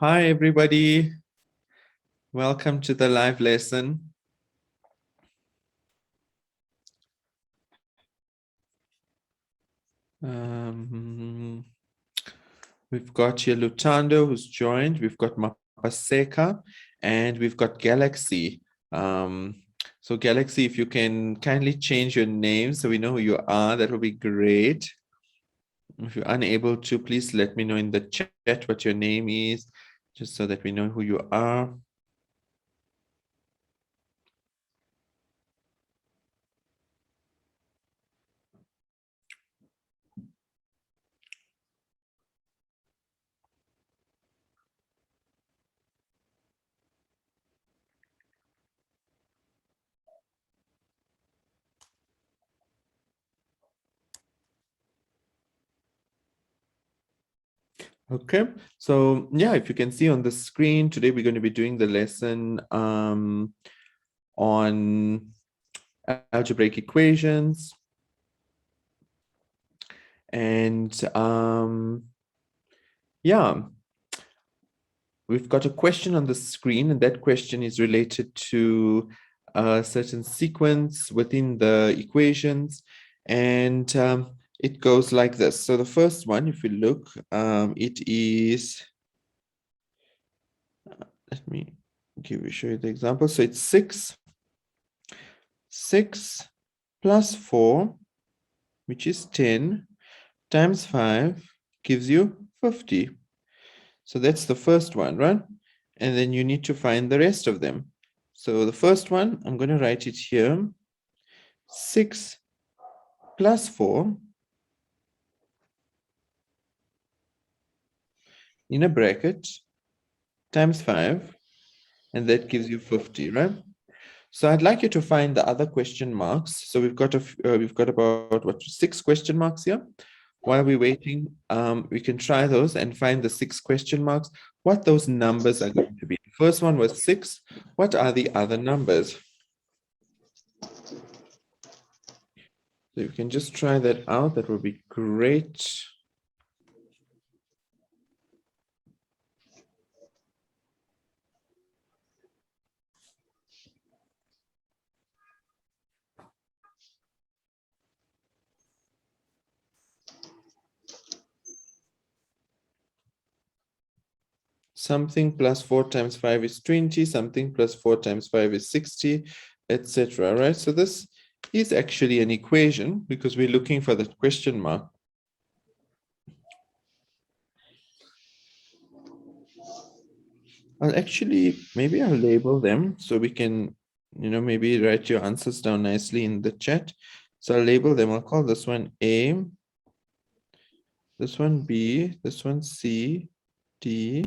Hi, everybody. Welcome to the live lesson. We've got here Lutando, who's joined. We've got Mapaseka, and we've got Galaxy. So Galaxy, if you can kindly change your name so we know who you are, that would be great. If you're unable to, please let me know in the chat what your name is, just so that we know who you are. Okay, so yeah, if you can see on the screen, today we're going to be doing the lesson on algebraic equations. And yeah, we've got a question on the screen, and that question is related to a certain sequence within the equations. And it goes like this. So the first one, if we look, it is, let me show you the example. So it's 6 plus 4, which is 10, times 5 gives you 50. So that's the first one, right? And then you need to find the rest of them. So the first one, I'm going to write it here. 6 plus 4 in a bracket times 5, and that gives you 50, right? So I'd like you to find the other question marks. So we've got about 6 question marks here. While we're waiting, we can try those and find the 6 question marks, what those numbers are going to be. The first one was 6. What are the other numbers? So you can just try that out. That would be great. Something plus 4 times 5 is 20, something plus 4 times 5 is 60, etc. Right? So this is actually an equation because we're looking for the question mark. Maybe I'll label them so we can, maybe write your answers down nicely in the chat. So I'll label them. I'll call this one A, this one B, this one C, D,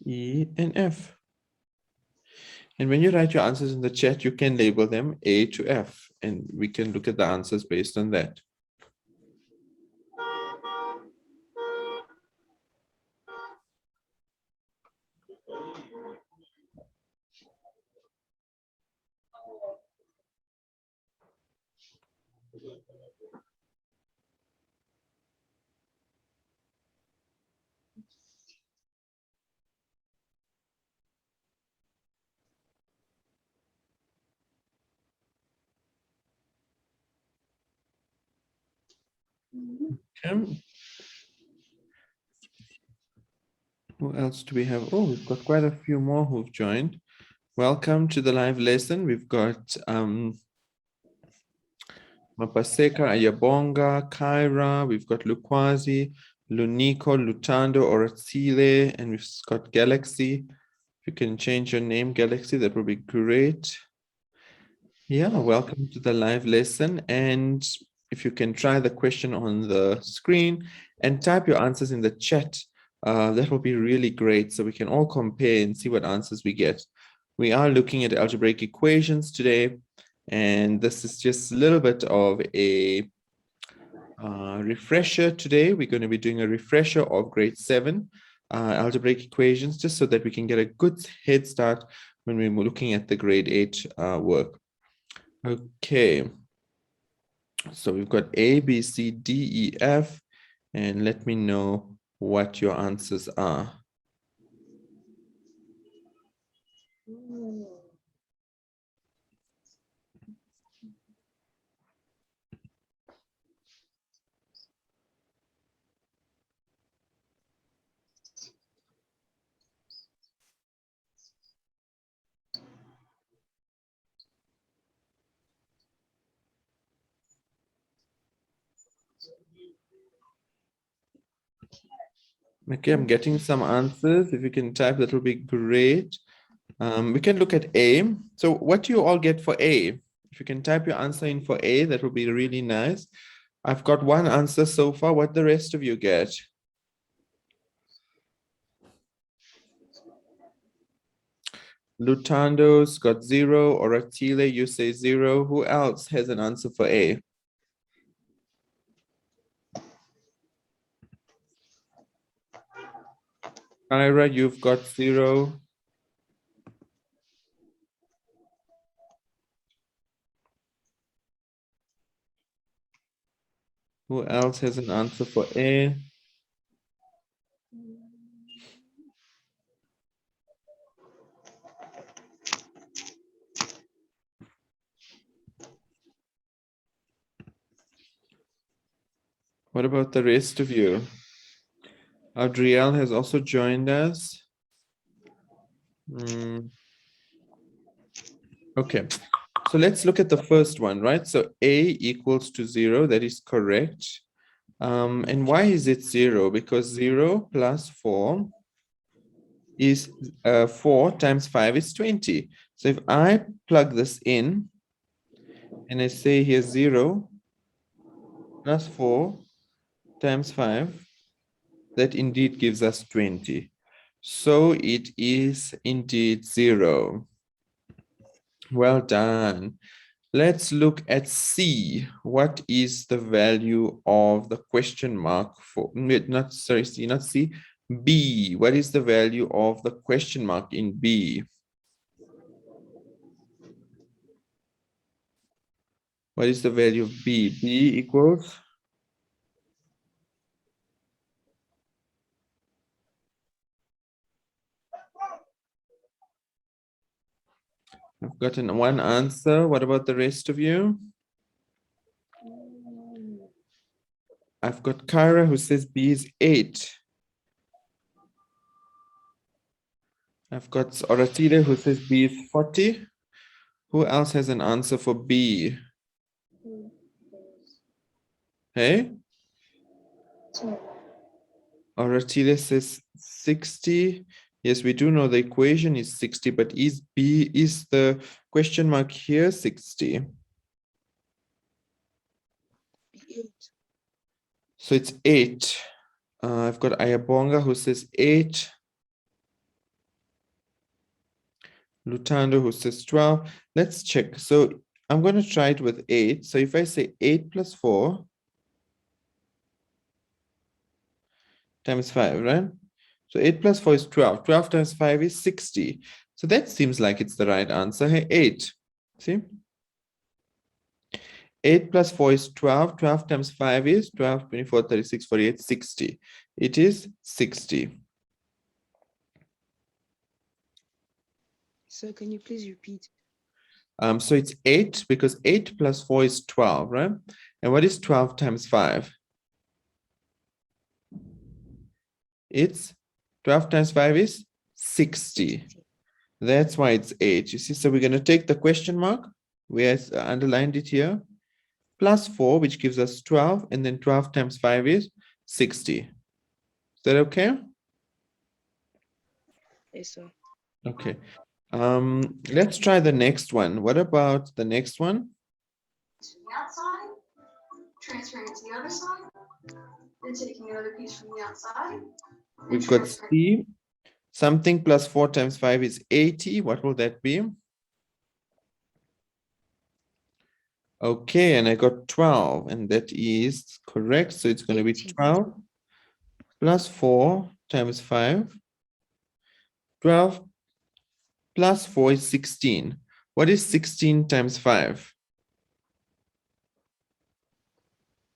E, and F. And when you write your answers in the chat, you can label them A to F, and we can look at the answers based on that. Okay. Who else do we have? Oh, we've got quite a few more who've joined. Welcome to the live lesson. We've got Mapaseka, Ayabonga, Kyra, we've got Lukwazi, Lunico, Lutando, Oratsile, and we've got Galaxy. If you can change your name, Galaxy, that would be great. Yeah, welcome to the live lesson. And if you can try the question on the screen and type your answers in the chat, that will be really great. So we can all compare and see what answers we get. We are looking at algebraic equations today. And this is just a little bit of a refresher today. We're going to be doing a refresher of grade 7 algebraic equations, just so that we can get a good head start when we're looking at the grade 8 work. Okay. So we've got A, B, C, D, E, F, and let me know what your answers are. Okay, I'm getting some answers. If you can type, that will be great. We can look at A. So what do you all get for A? If you can type your answer in for A, that would be really nice. I've got one answer so far. What the rest of you get? Lutando's got 0. Oratile, you say 0. Who else has an answer for A? Ira, you've got 0. Who else has an answer for A? What about the rest of you? Adriel has also joined us. Okay, so let's look at the first one, right? So A equals to 0, that is correct. And why is it 0? Because 0 plus 4 is 4 times 5 is 20. So if I plug this in and I say here 0 plus 4 times 5, that indeed gives us 20. So it is indeed 0. Well done. Let's look at C. What is the value of the question mark for, not C, not C, B. What is the value of the question mark in B? What is the value of B? B equals? I've gotten one answer. What about the rest of you? I've got Kyra who says B is 8. I've got Oratile who says B is 40. Who else has an answer for B? Hey? Oratile says 60. Yes, we do know the equation is 60, but is the question mark here 60? So it's 8. I've got Ayabonga who says 8. Lutando who says 12. Let's check. So I'm going to try it with 8. So if I say 8 plus 4 times 5, right? So 8 plus 4 is 12. 12 times 5 is 60. So that seems like it's the right answer. Hey, 8. See? 8 plus 4 is 12. 12 times 5 is 12, 24, 36, 48, 60. It is 60. So can you please repeat? So it's 8 because 8 plus 4 is 12, right? And what is 12 times 5? It's 12 times 5 is 60. That's why it's 8. You see, so we're going to take the question mark. We have underlined it here. Plus 4, which gives us 12. And then 12 times 5 is 60. Is that okay? Yes, sir. Okay. Let's try the next one. What about the next one? To the outside, transferring it to the other side, then taking another piece from the outside. We've got C. Something plus 4 times 5 is 80. What will that be? Okay, and I got 12, and that is correct. So it's going to be 12 plus 4 times 5. 12 plus 4 is 16. What is 16 times 5?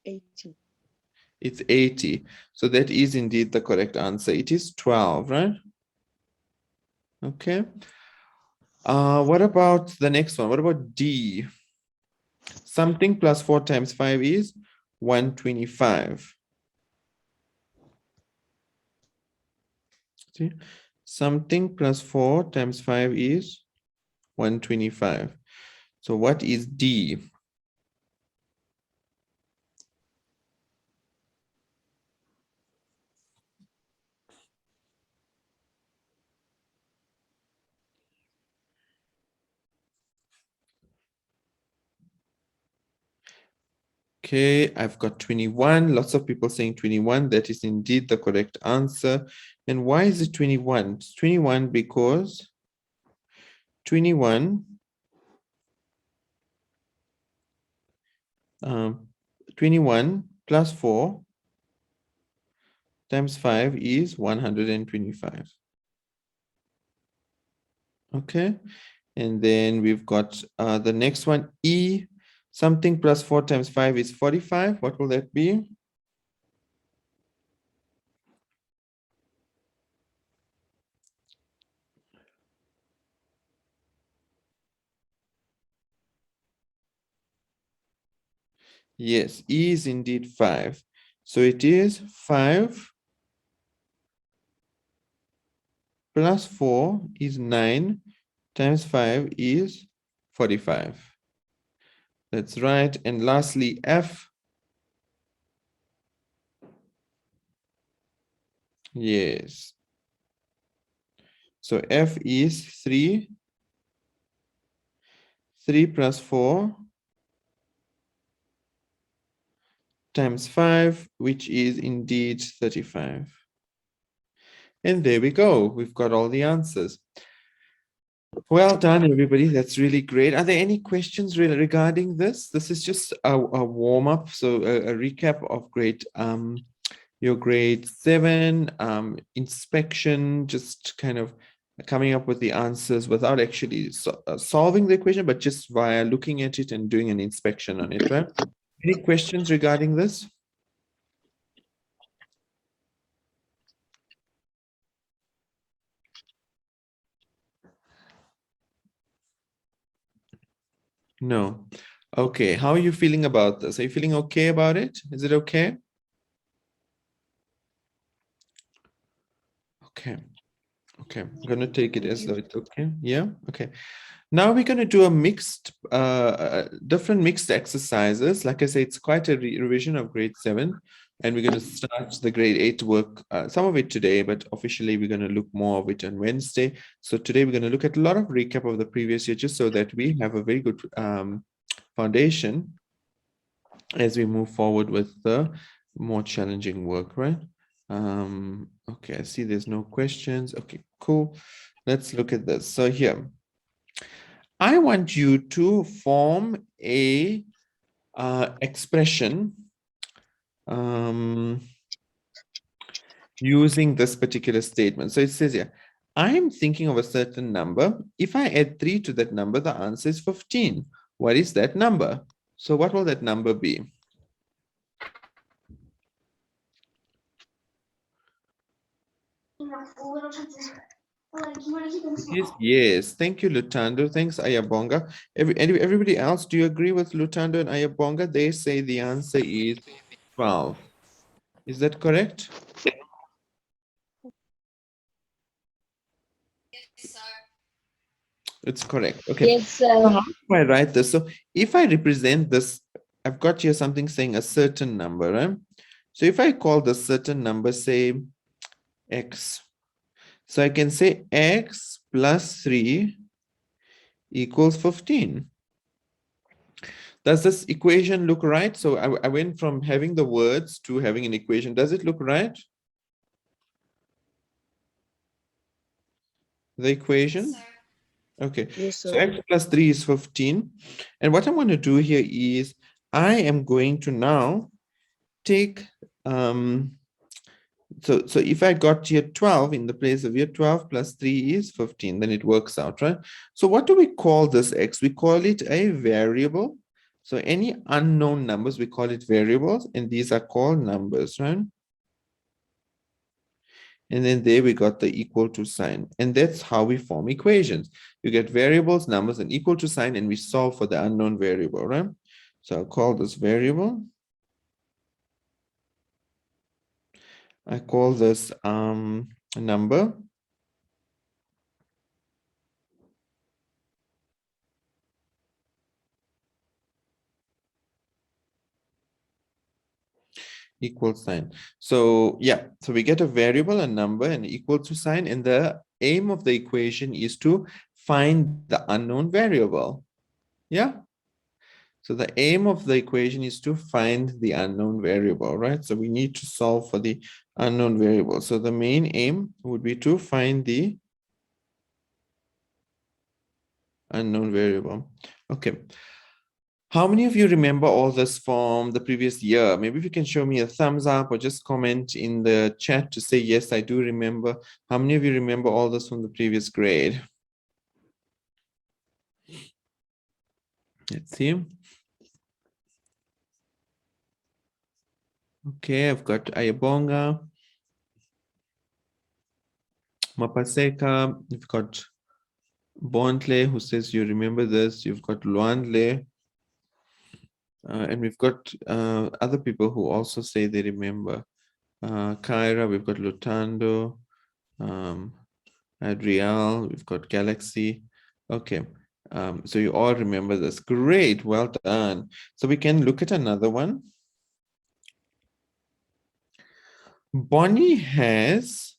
80. It's 80. So that is indeed the correct answer. It is 12, right? Okay. What about the next one? What about D? Something plus 4 times 5 is 125. See? Something plus 4 times 5 is 125. So what is D? Okay, I've got 21. Lots of people saying 21. That is indeed the correct answer. And why is it 21? It's 21 because 21 21 plus 4 times 5 is 125. Okay, and then we've got the next one, E. Something plus 4 times 5 is 45. What will that be? Yes, E is indeed 5. So it is 5 plus 4 is 9 times 5 is 45. That's right. And lastly, F. Yes. So F is 3. 3 plus 4 times 5, which is indeed 35. And there we go. We've got all the answers. Well done, everybody. That's really great. Are there any questions really regarding this? This is just a warm-up, so a recap of your grade 7 inspection, just kind of coming up with the answers without actually solving the equation, but just via looking at it and doing an inspection on it, right? Any questions regarding this? No. Okay, how are you feeling about this? Are you feeling okay about it? Is it okay? Okay. Okay, I'm going to take it as though it's okay. Yeah, okay. Now we're going to do a mixed, different mixed exercises. Like I say, it's quite a revision of grade 7. And we're going to start the grade 8 work, some of it today, but officially we're going to look more of it on Wednesday. So today we're going to look at a lot of recap of the previous year, just so that we have a very good foundation as we move forward with the more challenging work, right? Okay, I see there's no questions. Okay, cool. Let's look at this. So here, I want you to form a expression using this particular statement. So it says here, I'm thinking of a certain number. If I add 3 to that number, the answer is 15. What is that number? So what will that number be? Yes, thank you, Lutando. Thanks, Ayabonga. Everybody else, do you agree with Lutando and Ayabonga? They say the answer is 12. Is that correct? Yes, sir. It's correct. Okay. Yes, So how do I write this? So if I represent this, I've got here something saying a certain number, right? So if I call the certain number, say, x. So I can say x plus 3 equals 15. Does this equation look right? So I went from having the words to having an equation. Does it look right? The equation? Sir. Okay. Yes, So sir. x plus 3 is 15. And what I'm going to do here is I am going to now take, so if I got here 12 in the place of here, 12 plus 3 is 15, then it works out, right? So what do we call this x? We call it a variable. So any unknown numbers, we call it variables, and these are called numbers, right? And then there we got the equal to sign. And that's how we form equations. You get variables, numbers, and equal to sign, and we solve for the unknown variable, right? So I'll call this variable. I call this a number. Equal sign. So yeah, so we get a variable, a number, and equal to sign, and the aim of the equation is to find the unknown variable. Yeah. So the aim of the equation is to find the unknown variable, right? So we need to solve for the unknown variable. So the main aim would be to find the unknown variable. Okay. How many of you remember all this from the previous year? Maybe if you can show me a thumbs up or just comment in the chat to say, yes, I do remember. How many of you remember all this from the previous grade? Let's see. Okay, I've got Ayabonga, Mapaseka, you've got Bontle, who says you remember this. You've got Luandle. And we've got other people who also say they remember. Kyra, we've got Lutando, Adriel, we've got Galaxy. Okay, so you all remember this. Great, well done. So we can look at another one. Bonnie has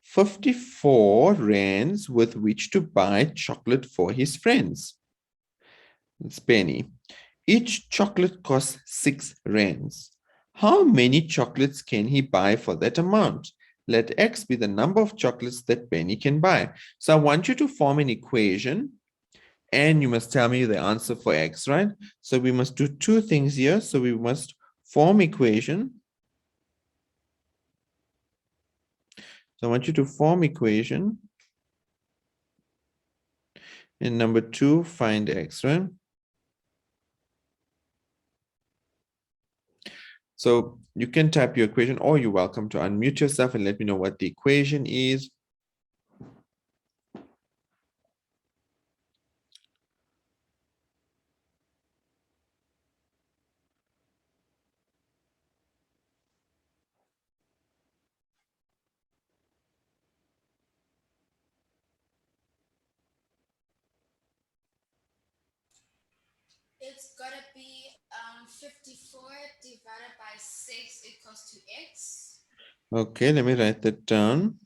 54 rands with which to buy chocolate for his friends. It's Benny. Each chocolate costs 6 rands. How many chocolates can he buy for that amount? Let X be the number of chocolates that Benny can buy. So I want you to form an equation and you must tell me the answer for X, right? So we must do two things here. So we must form equation. So I want you to form equation. And number 2, find X, right? So you can type your equation, or you're welcome to unmute yourself and let me know what the equation is. It's gotta be 54 divided by 6 equals to X. Okay, let me write that down.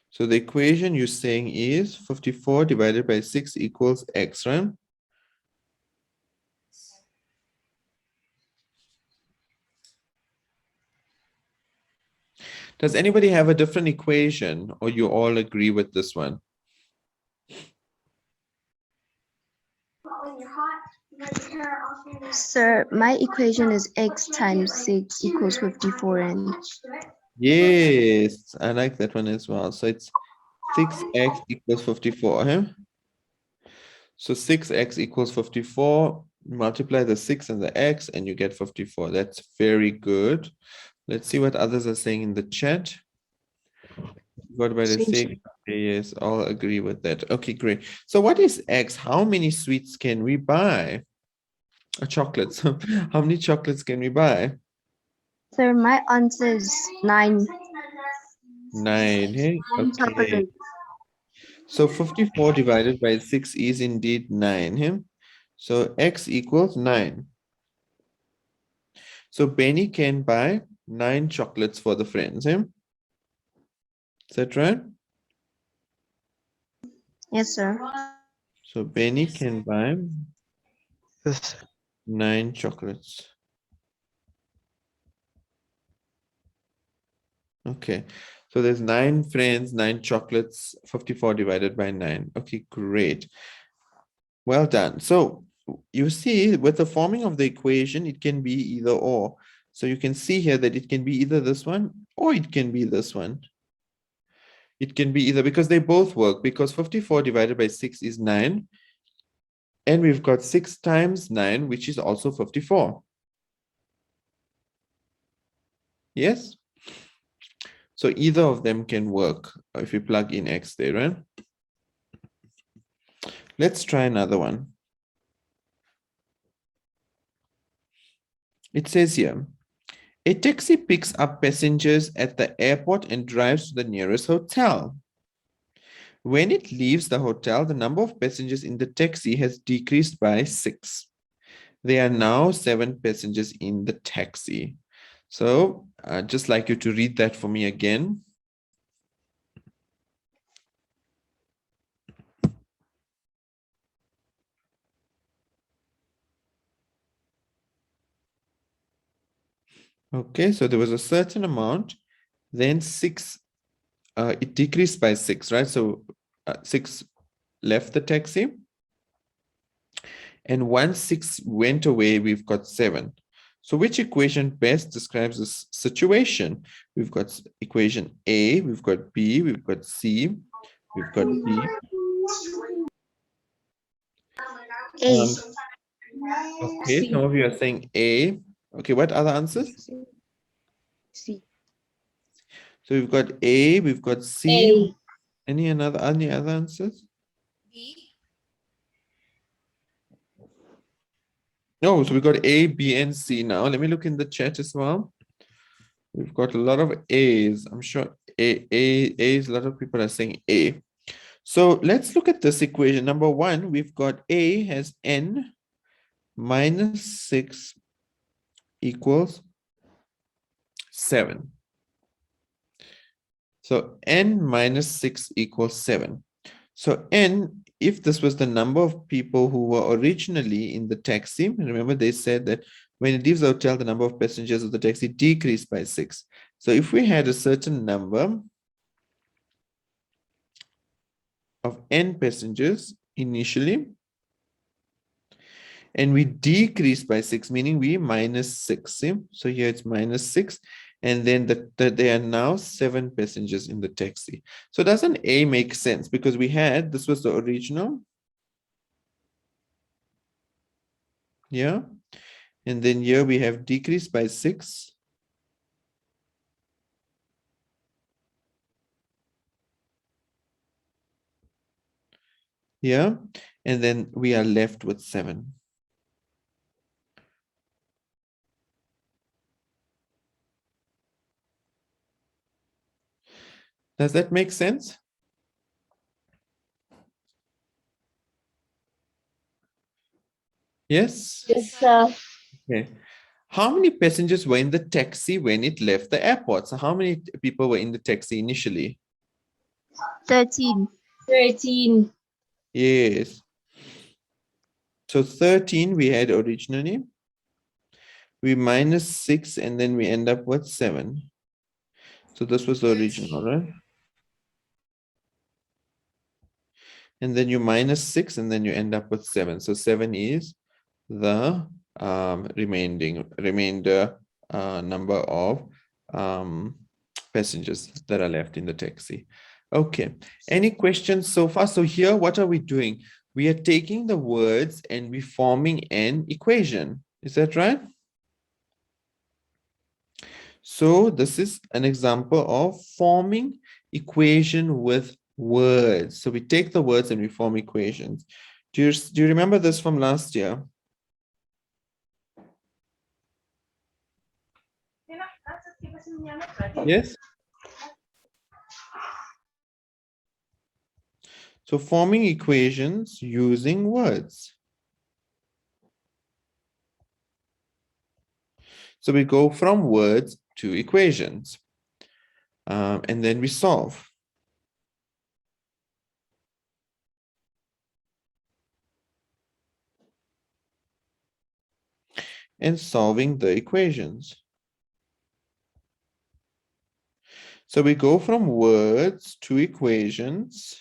So the equation you're saying is 54 divided by 6 equals X, right? Does anybody have a different equation, or you all agree with this one? When you're hot, you got your hair off your neck. Sir, my equation is x times 6 equals 54 and Yes, I like that one as well. So it's 6x equals 54. Huh? So 6x equals 54. Multiply the 6 and the x, and you get 54. That's very good. Let's see what others are saying in the chat. What about the Same. 6? Okay, yes, all agree with that. Okay, great. So what is x? How many sweets can we buy? Chocolates. How many chocolates can we buy? Sir, my answer is 9. 9. Hey? Okay. Chocolate. So 54 divided by 6 is indeed 9. Hey? So x equals 9. So Benny can buy 9 chocolates for the friends. Hey? Is that right? Yes, sir. So Benny can buy Yes. 9 chocolates. Okay, so there's 9 friends, 9 chocolates, 54 divided by 9. Okay, great. Well done. So you see, with the forming of the equation, it can be either or. So you can see here that it can be either this one or it can be this one. It can be either, because they both work, because 54 divided by 6 is 9. And we've got 6 times 9, which is also 54. Yes? So either of them can work if you plug in X there, right? Let's try another one. It says here, a taxi picks up passengers at the airport and drives to the nearest hotel. When it leaves the hotel, the number of passengers in the taxi has decreased by 6. There are now 7 passengers in the taxi. So I'd just like you to read that for me again. Okay, so there was a certain amount, then 6, it decreased by 6, right? So 6 left the taxi. And once 6 went away, we've got 7. So which equation best describes this situation? We've got equation A, we've got B, we've got C, we've got D. A. Okay, some of you are saying A. Okay, what other answers? C. So we've got A, we've got C. Any other answers? B. No, so we've got A, B, and C now. Let me look in the chat as well. We've got a lot of A's. I'm sure A's, a lot of people are saying A. So let's look at this equation. Number 1, we've got A has n minus 6 equals 7. So n minus 6 equals 7. So n, if this was the number of people who were originally in the taxi, remember they said that when it leaves the hotel, the number of passengers of the taxi decreased by 6. So if we had a certain number of n passengers initially, and we decrease by 6, meaning we minus 6. See? So here it's minus 6, and then there are now 7 passengers in the taxi. So doesn't A make sense? Because we had, this was the original. Yeah. And then here we have decreased by 6. Yeah. And then we are left with 7. Does that make sense? Yes? Yes, sir. Okay. How many passengers were in the taxi when it left the airport? So how many people were in the taxi initially? 13. 13. Yes. So 13 we had originally. We minus 6 and then we end up with 7. So this was the original, right? And then you minus 6 and then you end up with 7. So 7 is the remainder number of passengers that are left in the taxi. Okay, any questions so far? So here, what are we doing? We are taking the words and we're forming an equation. Is that right? So this is an example of forming equation with words. So we take the words and we form equations. Do you remember this from last year? Yes. So forming equations using words. So we go from words to equations, and then we solve. And solving the equations. So we go from words to equations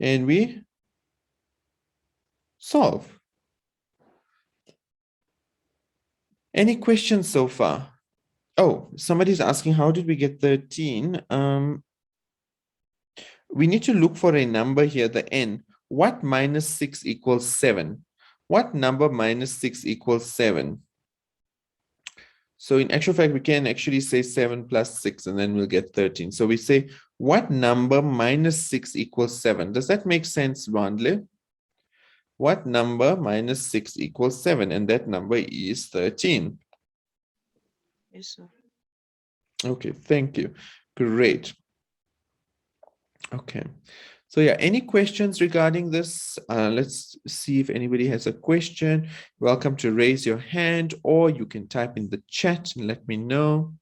and we solve. Any questions so far? Oh, somebody's asking, how did we get 13? We need to look for a number here, the n. What minus 6 equals 7? What number minus 6 equals 7? So in actual fact, we can actually say 7 plus 6, and then we'll get 13. So we say, what number minus 6 equals 7? Does that make sense, Randle? What number minus 6 equals 7? And that number is 13. Yes, sir. Okay, thank you. Great. Okay. So yeah, any questions regarding this? Let's see if anybody has a question. Welcome to raise your hand, or you can type in the chat and let me know.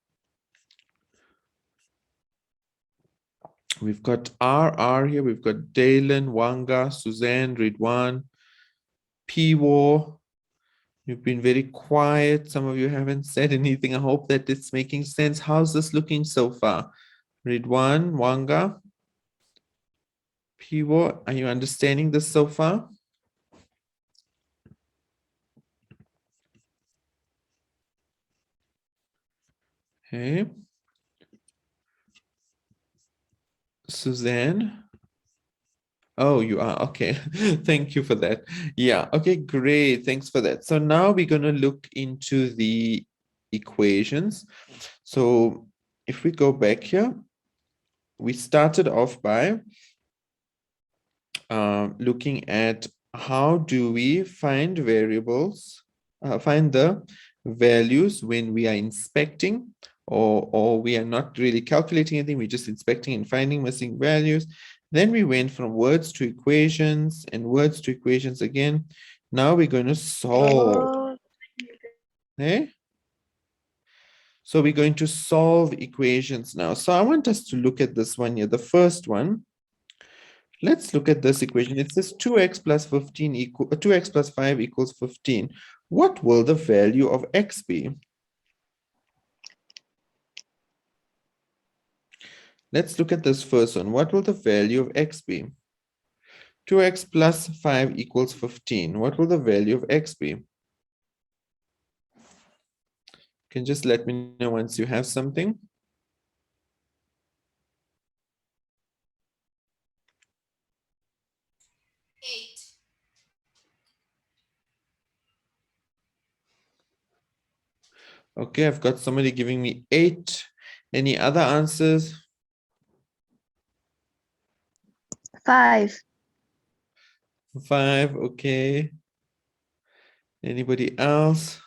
We've got RR here. We've got Dalen, Wanga, Suzanne, Ridwan, P-War. You've been very quiet. Some of you haven't said anything. I hope that it's making sense. How's this looking so far? Ridwan, Wanga, P-War, are you understanding this so far? Okay. Suzanne? Oh, you are. Okay. Thank you for that. Yeah. Okay, great. Thanks for that. So now we're going to look into the equations. So if we go back here, we started off by looking at how do we find variables, find the values when we are inspecting, or we are not really calculating anything, we're just inspecting and finding missing values. Then we went from words to equations and words to equations again. Now we're going to solve. Okay? So we're going to solve equations now. So I want us to look at this one here, the first one. Let's look at this equation. It says 2x plus 15 equal 2x plus 5 equals 15. What will the value of x be? Let's look at this first one. What will the value of x be? 2x plus 5 equals 15. What will the value of x be? You can just let me know once you have something. Eight. Okay, I've got somebody giving me 8. Any other answers? 5. 5, okay. Anybody else?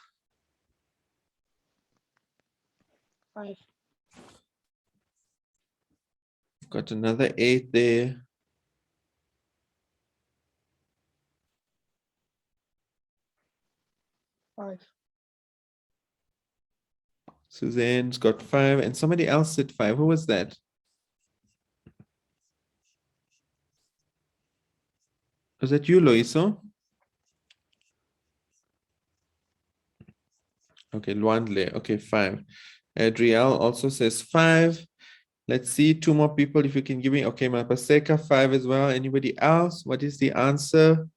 5. Got another 8 there. 5. Suzanne's got 5, and somebody else said 5. Who was that? Was that you, Loiso? Okay, Luandle. Okay, 5. Adriel also says 5. Let's see, 2 more people if you can give me. Okay, Mapaseka, 5 as well. Anybody else? What is the answer?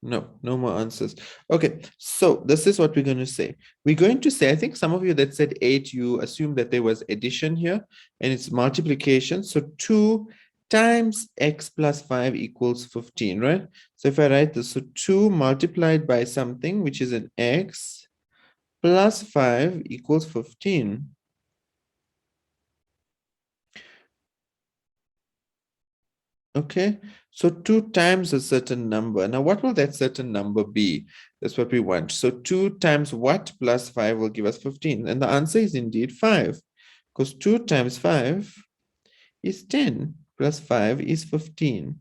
No, no more answers. Okay, so this is what we're going to say. We're going to say, I think some of you that said 8, you assume that there was addition here, and it's multiplication. So 2 times x plus 5 equals 15, right? So if I write this, so 2 multiplied by something, which is an x, plus 5 equals 15. Okay, so 2 times a certain number. Now, what will that certain number be? That's what we want. So 2 times what plus 5 will give us 15? And the answer is indeed 5, because 2 times 5 is 10, plus 5 is 15.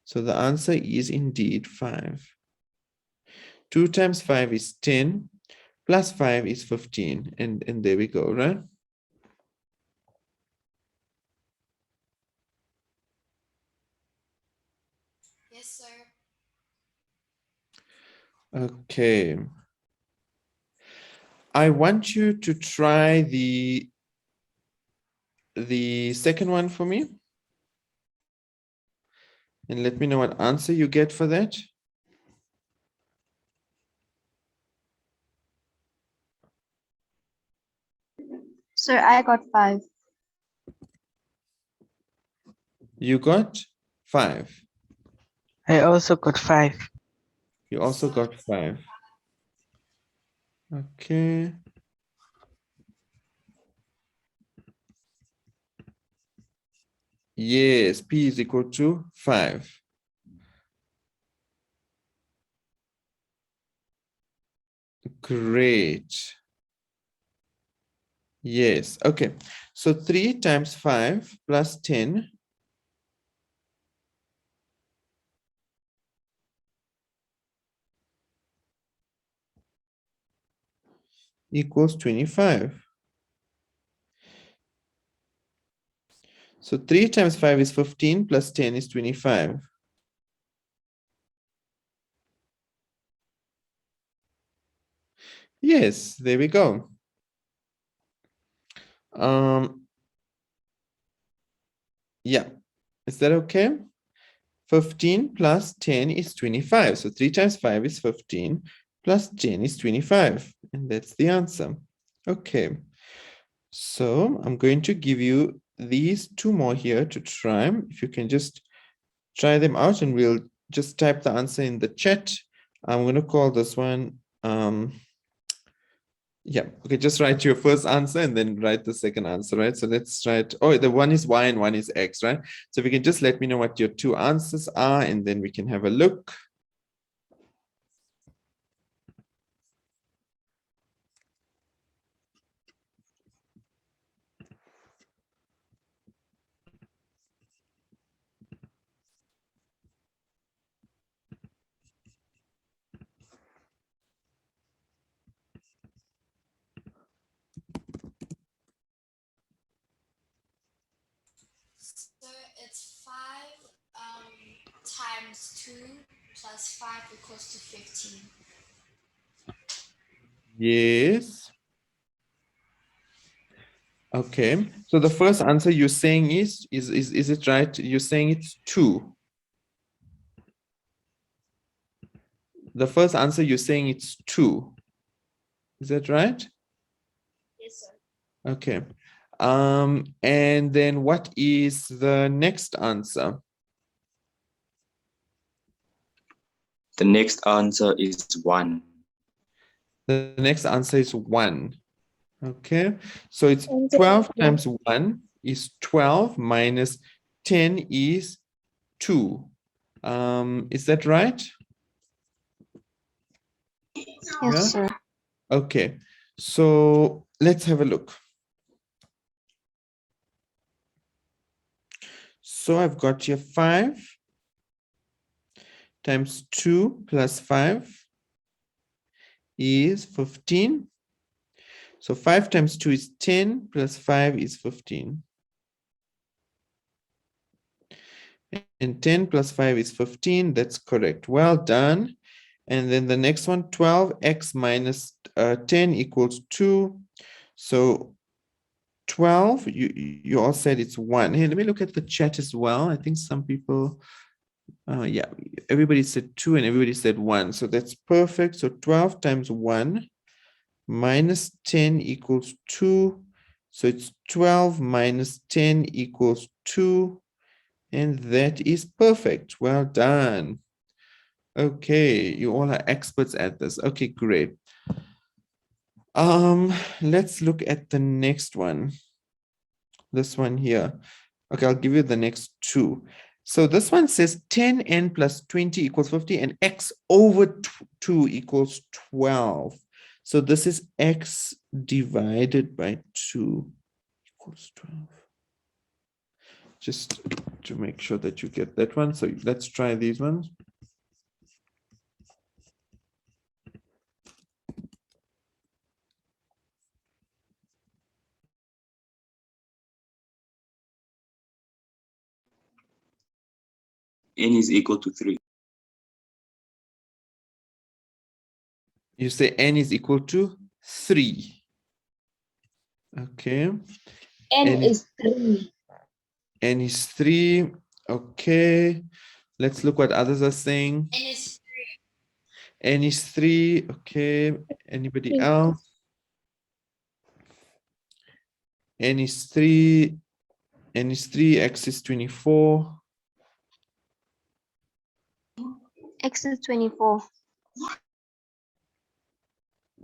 So the answer is indeed 5. 2 times 5 is 10, plus 5 is 15. And there we go, right? Yes, sir. Okay. I want you to try the second one for me. And let me know what answer you get for that. Sir, I got 5. You got 5. I also got 5. You also got 5. Okay. Yes, P is equal to 5. Great. Yes, okay. So 3 times 5 plus 10 equals 25. So 3 times 5 is 15 plus 10 is 25. Yes, there we go. Yeah, is that okay? 15 plus 10 is 25. So 3 times 5 is 15 plus 10 is 25. And that's the answer. Okay. So I'm going to give you these 2 more here to try. If you can just try them out and we'll just type the answer in the chat. I'm going to call this one. Yeah, okay, just write your first answer and then write the second answer, right? So let's write, oh, the one is Y and one is X, right? So if you can just let me know what your 2 answers are and then we can have a look. So it's 5 times 2 plus 5 equals to 15. Yes. Okay, so the first answer you're saying is it right? You're saying it's 2. The first answer you're saying it's 2. Is that right? Yes, sir. Okay. And then what is the next answer? The next answer is 1. The next answer is 1. Okay, so it's 12 times 1 is 12 minus 10 is 2. Is that right? Yes, Yeah. sir. Okay, so let's have a look. So I've got here 5 times 2 plus 5 is 15. So 5 times 2 is 10 plus 5 is 15. And 10 plus 5 is 15. That's correct. Well done. And then the next one, 12x minus 10 equals 2. So 12, you all said it's 1. Hey, let me look at the chat as well. I think some people, yeah, everybody said 2 and everybody said 1. So that's perfect. So 12 times 1 minus 10 equals 2. So it's 12 minus 10 equals 2. And that is perfect. Well done. Okay, you all are experts at this. Okay, great. Let's look at the next one. This one here. Okay, I'll give you the next 2. So this one says 10n plus 20 equals 50 and x over 2 equals 12. So this is x divided by 2 equals 12. Just to make sure that you get that one. So let's try these ones. N is equal to 3. You say n is equal to 3. Okay. N is 3. N is 3. Okay. Let's look what others are saying. And it's N is 3. Okay. Anybody else? N is 3. N is 3. X is 24. X is 24.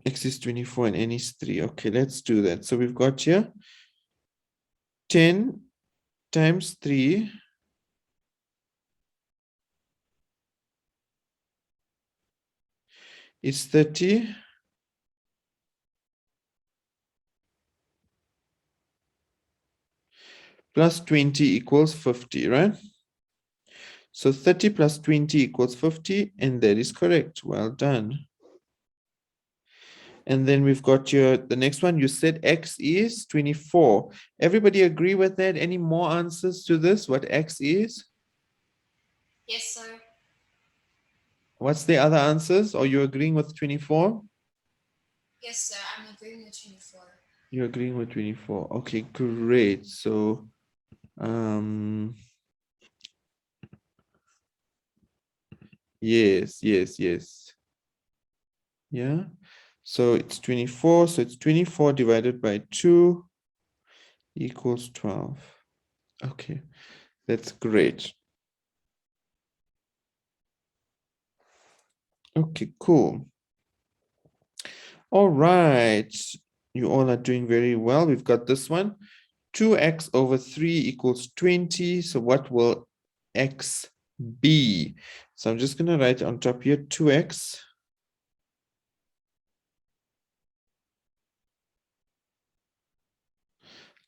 X is 24 and N is 3. Okay, let's do that. So we've got here 10 times 3 is 30. Plus 20 equals 50, right? So 30 plus 20 equals 50, and that is correct. Well done. And then we've got the next one. You said X is 24. Everybody agree with that? Any more answers to this? What X is? Yes, sir. What's the other answers? Are you agreeing with 24? Yes, sir. I'm agreeing with 24. You're agreeing with 24. Okay, great. So, yes. Yeah. So it's 24. So it's 24 divided by 2 equals 12. Okay, that's great. Okay, cool. All right. You all are doing very well. We've got this one. 2x over 3 equals 20. So what will x be? So I'm just going to write on top here 2x.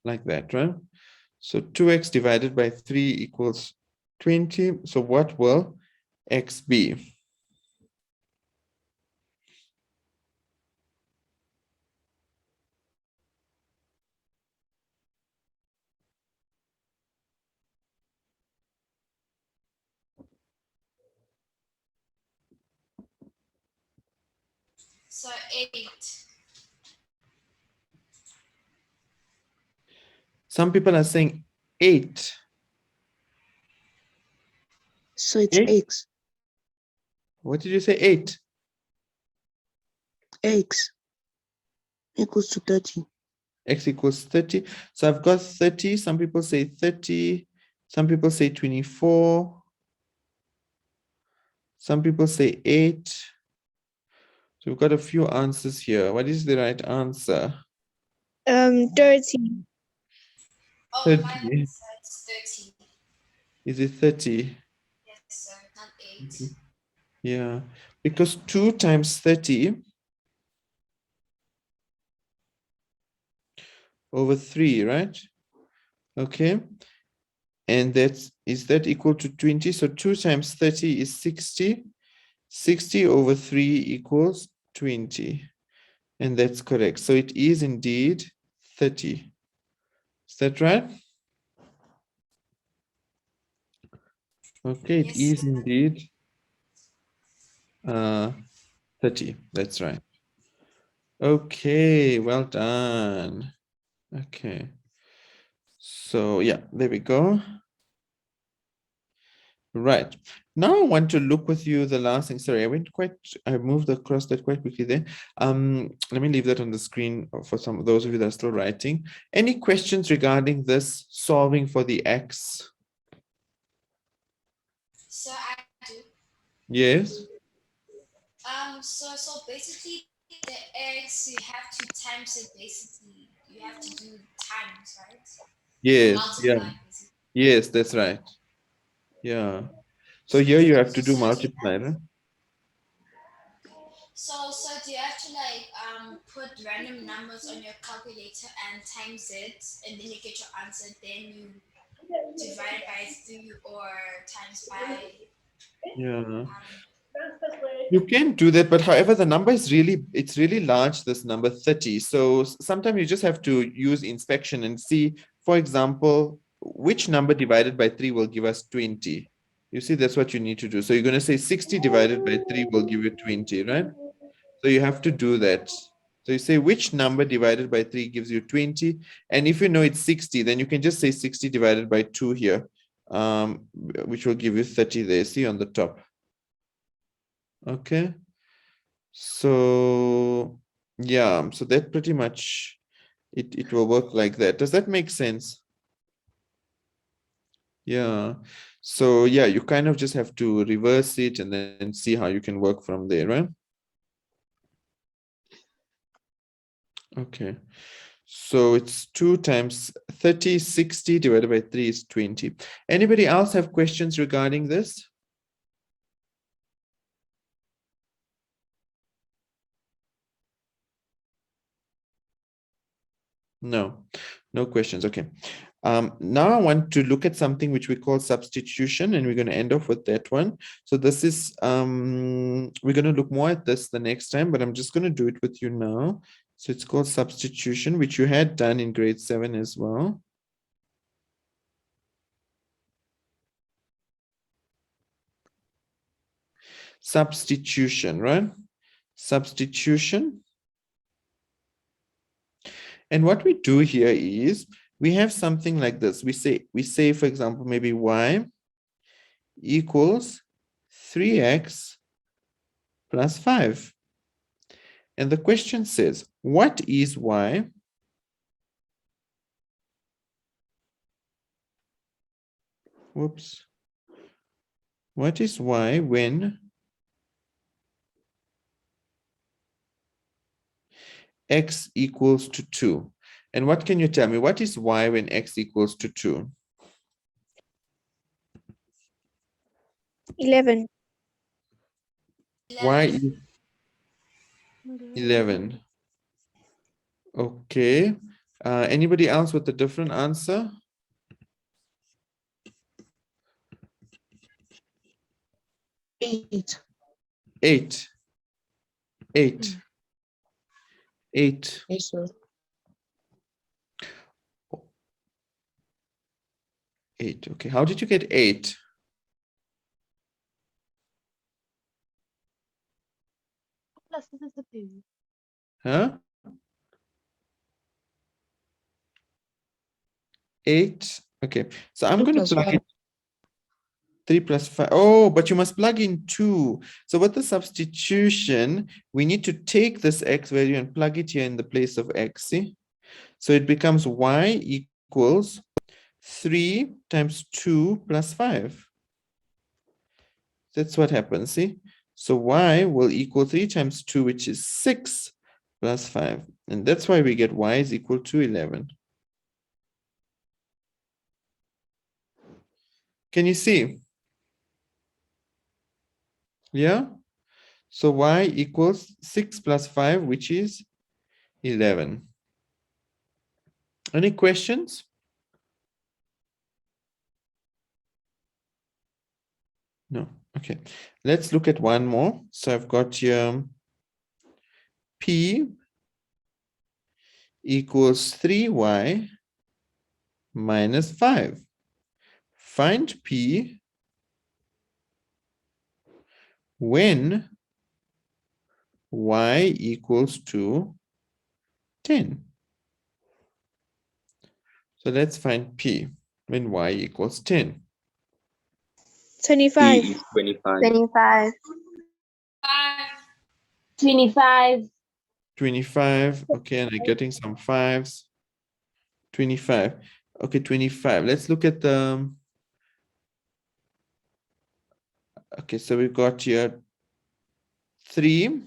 Like that, right? So 2x divided by 3 equals 20. So what will x be? So 8. Some people are saying 8. So it's 8? X. What did you say? 8? X equals to 30. X equals 30. So I've got 30. Some people say 30. Some people say 24. Some people say 8. So we've got a few answers here. What is the right answer? 30. Oh, 30. mine says 30. Is it 30? Yes, sir. Not 8. Okay. Yeah, because 2 times 30 over 3, right? Okay. And is that equal to 20? So 2 times 30 is 60. 60 over 3 equals 20. And that's correct. So it is indeed 30. Is that right? Okay, it Yes, is sir. indeed 30. That's right. Okay, well done. Okay. So yeah, there we go. Right. Now I want to look with you the last thing. Sorry, I moved across that quite quickly there. Let me leave that on the screen for some of those of you that are still writing. Any questions regarding this solving for the X? So I do. Yes. So basically the X, you have to times it basically. You have to do times, right? Yes. Yeah. Multiply basically. Yes, that's right. Yeah. So here you have to do So do you multiply, right? So do you have to like put random numbers on your calculator and times it, and then you get your answer. Then you divide by 3 or times by Yeah. You can do that, but however, the number is it's really large, this number 30. So sometimes you just have to use inspection and see, for example, which number divided by 3 will give us 20. You see, that's what you need to do. So you're going to say 60 divided by 3 will give you 20, right? So you have to do that. So you say which number divided by 3 gives you 20. And if you know it's 60, then you can just say 60 divided by 2 here, which will give you 30 there. See on the top. Okay. So yeah, so that pretty much it will work like that. Does that make sense? Yeah. So yeah, you kind of just have to reverse it and then see how you can work from there, right? Okay. So it's 2 times 30, 60 divided by 3 is 20. Anybody else have questions regarding this? No, no questions. Okay. Now I want to look at something which we call substitution, and we're going to end off with that one. So this is, we're going to look more at this the next time, but I'm just going to do it with you now. So it's called substitution, which you had done in grade 7 as well. Substitution, right? Substitution. And what we do here is we have something like this. We say, for example, maybe y equals 3x plus 5. And the question says, what is y? Whoops. What is y when x equals to 2? And what can you tell me? What is y when x equals to 2? 11. Y is 11. Okay. Anybody else with a different answer? 8. 8. 8. 8. Yes, sir. 8. Okay. How did you get 8? Huh? 8. Okay. So I'm going to plug in 3 plus 5. Oh, but you must plug in 2. So with the substitution, we need to take this x value and plug it here in the place of x. See? So it becomes y equals 3 times 2 plus 5. That's what happens. See? So y will equal 3 times 2, which is 6 plus 5. And that's why we get y is equal to 11. Can you see? Yeah? So y equals 6 plus 5, which is 11. Any questions? No. Okay. Let's look at one more. So I've got here p equals 3y minus 5. Find p when y equals to 10. So let's find p when y equals 10. 25. P is 25. 25. 25. 25. Okay, and I'm getting some 5s. 25. Okay, 25. Let's look at the... Okay, so we've got here 3.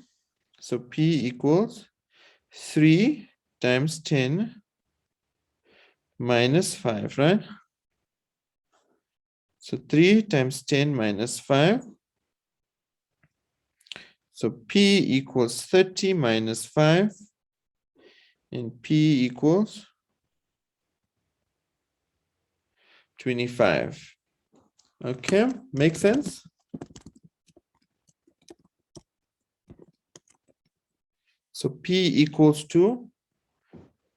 So p equals 3 times 10 minus 5, right? So 3 times 10 minus 5. So p equals 30 minus 5. And p equals 25. Okay, makes sense? So p equals to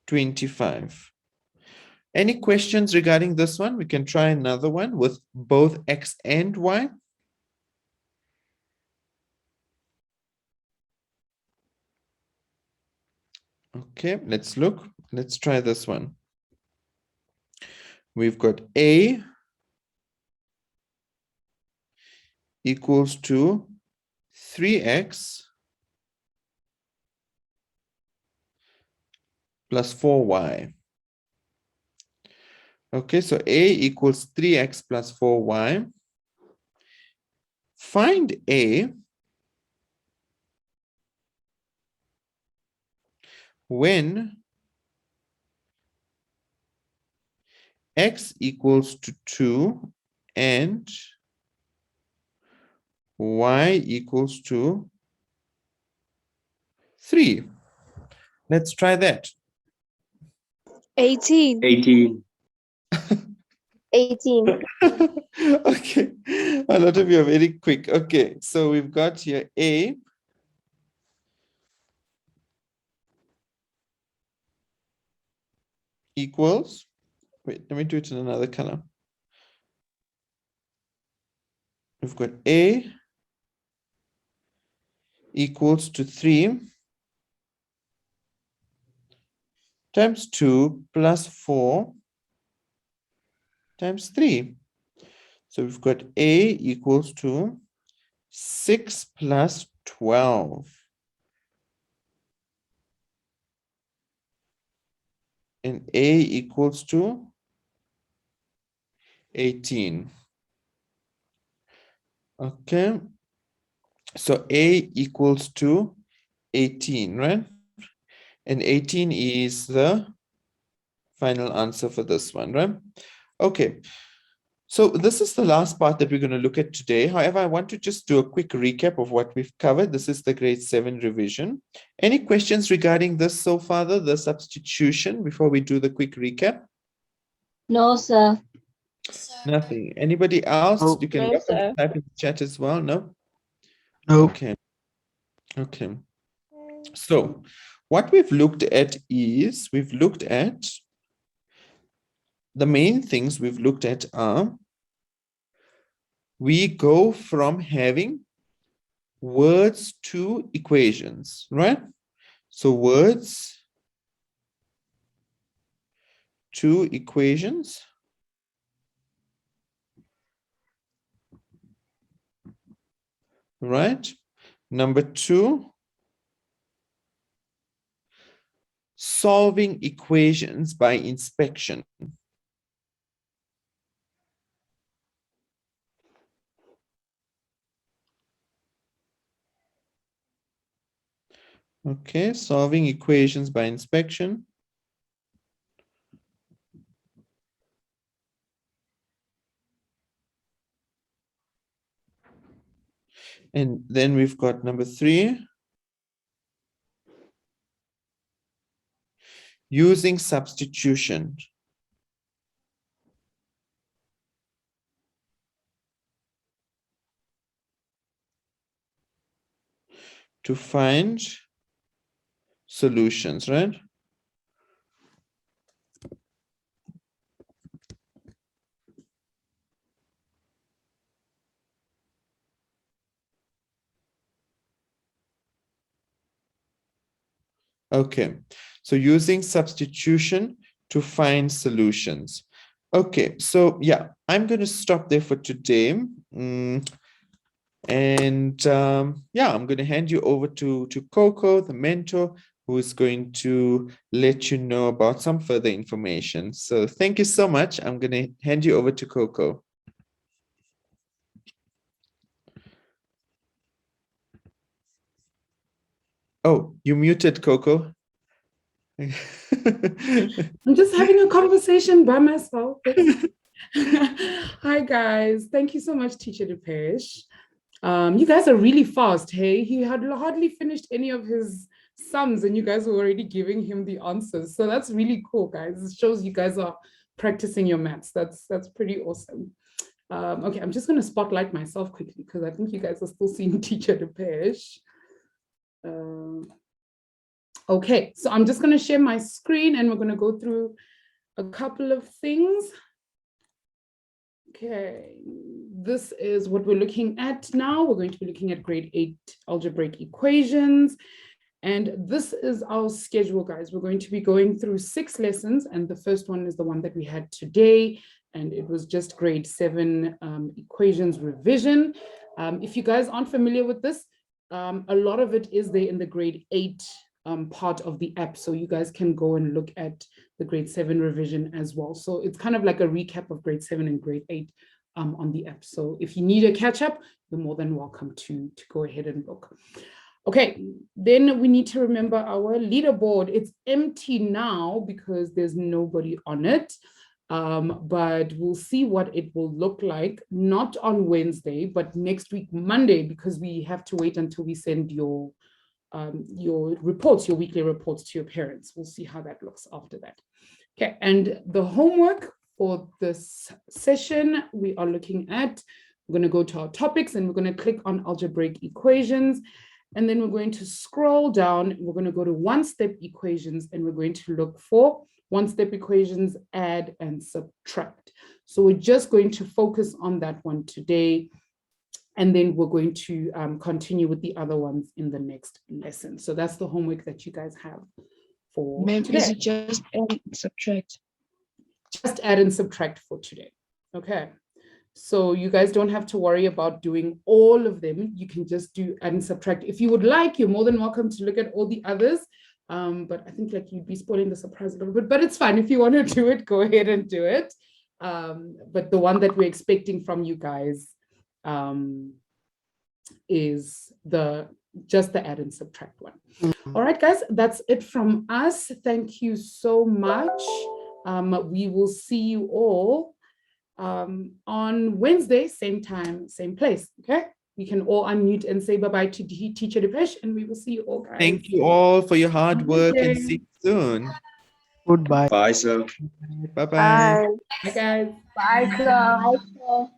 25. Any questions regarding this one? We can try another one with both x and y. Okay, let's look. Let's try this one. We've got a equals to 3x plus 4y. Okay, so A equals 3x plus 4y. Find A when x equals to 2 and y equals to 3. Let's try that. 18. 18. 18. Okay, a lot of you are very quick. Okay, so we've got here A equals, wait, let me do it in another color. We've got A equals to 3 times 2 plus 4 times 3. So we've got A equals to 6 plus 12. And A equals to 18. Okay. So A equals to 18, right? And 18 is the final answer for this one, right? Okay. So this is the last part that we're going to look at today. However, I want to just do a quick recap of what we've covered. This is the grade 7 revision. Any questions regarding this so far, the substitution, before we do the quick recap? No, sir. So, Nothing. Anybody else? No. You can No, welcome to sir. type in the chat as well. No? No. Okay. Okay. So what we've looked at is we've looked at the main things we've looked at are we go from having words to equations, right? So words to equations. Right? Number 2, solving equations by inspection. Okay, solving equations by inspection. And then we've got number 3, using substitution. To find solutions, right? Okay, so using substitution to find solutions. Okay, so yeah, I'm going to stop there for today. Yeah, I'm going to hand you over to Coco, the mentor, who is going to let you know about some further information. So thank you so much. I'm going to hand you over to Coco. Oh, you muted, Coco. I'm just having a conversation by myself. Hi, guys. Thank you so much, Teacher Depesh. You guys are really fast, hey? He had hardly finished any of his sums and you guys were already giving him the answers. So that's really cool, guys. It shows you guys are practicing your maths. That's pretty awesome. Okay, I'm just going to spotlight myself quickly because I think you guys are still seeing Teacher Depesh. Okay, so I'm just going to share my screen and we're going to go through a couple of things. Okay, this is what we're looking at now. We're going to be looking at grade 8 algebraic equations. And this is our schedule, guys. We're going to be going through 6 lessons. And the first one is the one that we had today. And it was just grade 7 equations revision. If you guys aren't familiar with this, a lot of it is there in the grade 8 part of the app, so you guys can go and look at the grade 7 revision as well. So it's kind of like a recap of grade 7 and grade 8 on the app. So if you need a catch up, you're more than welcome to go ahead and look. Okay, then we need to remember our leaderboard. It's empty now because there's nobody on it. But we'll see what it will look like, not on Wednesday, but next week, Monday, because we have to wait until we send your reports, your weekly reports to your parents. We'll see how that looks after that. Okay, and the homework for this session, we are looking at, we're going to go to our topics and we're going to click on algebraic equations. And then we're going to scroll down. We're going to go to one-step equations and we're going to look for one-step equations, add and subtract. So we're just going to focus on that one today. And then we're going to continue with the other ones in the next lesson. So that's the homework that you guys have for today. Is it just add and subtract? Just add and subtract for today. Okay. So you guys don't have to worry about doing all of them. You can just do add and subtract. If you would like, you're more than welcome to look at all the others. But I think like you'd be spoiling the surprise a little bit, but it's fine. If you want to do it, go ahead and do it. But the one that we're expecting from you guys is just the add and subtract one. All right, guys, that's it from us. Thank you so much. We will see you all on Wednesday, same time, same place. Okay, we can all unmute and say bye-bye to Teacher Dipesh, and we will see you all, guys. Thank you all for your hard work and see you soon. Goodbye. Bye, sir. Bye-bye. Bye, guys. Bye, sir.